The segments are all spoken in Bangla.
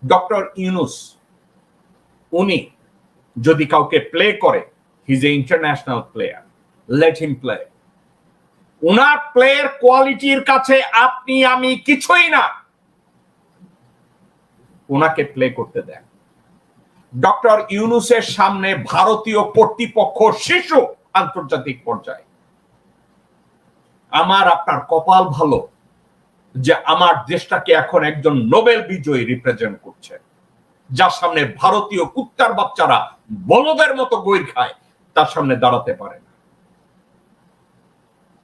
ডক্টর ইউনুস উনি যদি কাউকে প্লে করে, he is a international player, let him play. উনার প্লেয়ার কোয়ালিটির কাছে আপনি আমি কিছুই না, উনাকে প্লে করতে দেন। ডক্টর ইউনুসের সামনে ভারতীয় কর্তৃপক্ষ শিশু আন্তর্জাতিক পর্যায়ে। আমার আপনার কপাল ভালো যে আমার দেশটাকে এখন একজন নোবেল বিজয়ী রিপ্রেজেন্ট করছে, যার সামনে ভারতীয় কুত্তার বাচ্চারা বলদের মতো গৈর খায়, তার সামনে দাঁড়াতে পারে না।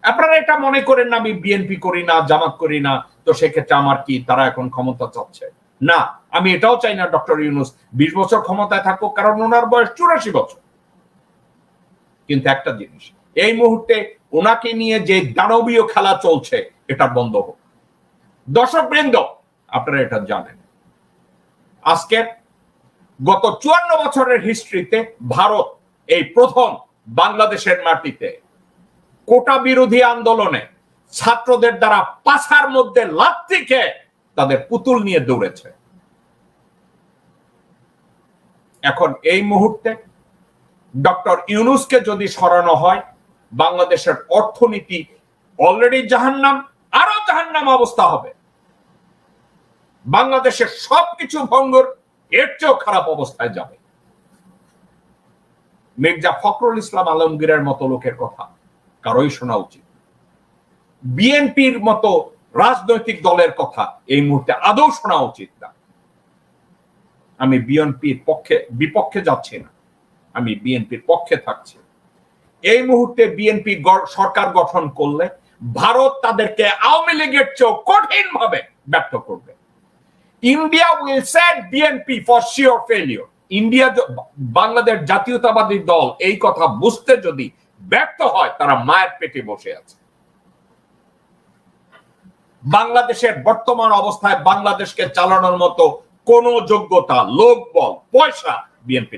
আপনারা এটা মনে করেন না আমি বিএনপি করি না, জামাত করি না, তো সেক্ষেত্রে আমার কি তারা এখন ক্ষমতা চাচ্ছে না। আমি এটাও চাই না ডক্টর ইউনুস 20 বছর ক্ষমতায় থাকুক, কারণ ওনার বয়স 84 বছর। কিন্তু একটা জিনিস, এই মুহূর্তে ওনাকে নিয়ে যে দানবীয় খেলা চলছে এটা বন্ধ হোক। দর্শক বৃন্দ, আপনারা এটা জানেন, আজকে গত 54 বছরের হিস্ট্রিতে ভারত এই প্রথম বাংলাদেশের মাটিতে কোটা বিরোধী আন্দোলনে ছাত্রদের দ্বারা পাছার মধ্যে লাথি খেয়ে তাদের পুতুল নিয়ে দৌড়েছে। এখন এই মুহূর্তে ডক্টর ইউনুসকে যদি সরানো হয়, বাংলাদেশের অর্থনীতি অলরেডি জাহান্নাম, আরো জাহান্নাম অবস্থা হবে। বাংলাদেশের সবকিছু ভঙ্গুর, এর চেয়েও খারাপ অবস্থায় যাবে। মির্জা ফখরুল ইসলাম আলমগীরের মতো লোকের কথা কারোই শোনা উচিত। বিএনপির মতো রাজনৈতিক দলের কথা এই মুহূর্তে আদৌ শোনা উচিত না। আমি বিএনপির বিপক্ষে যাচ্ছি না, আমি বিএনপির পক্ষে থাকছি। এই মুহূর্তে বিএনপি সরকার গঠন করলে ভারত তাদেরকে আওয়ামী লীগের চেয়েও কঠিন ভাবে ব্যর্থ করবে। India will set BNP for sure failure. India, Bangladesh জাতীয়তাবাদী দল এই কথা বুঝতে যদি ব্যর্থ হয়, তারা মায়ের পেটে বসে আছে। বাংলাদেশের বর্তমান অবস্থায় বাংলাদেশকে চালানোর মতো কোন যোগ্যতা, লোকবল, পয়সা বিএনপি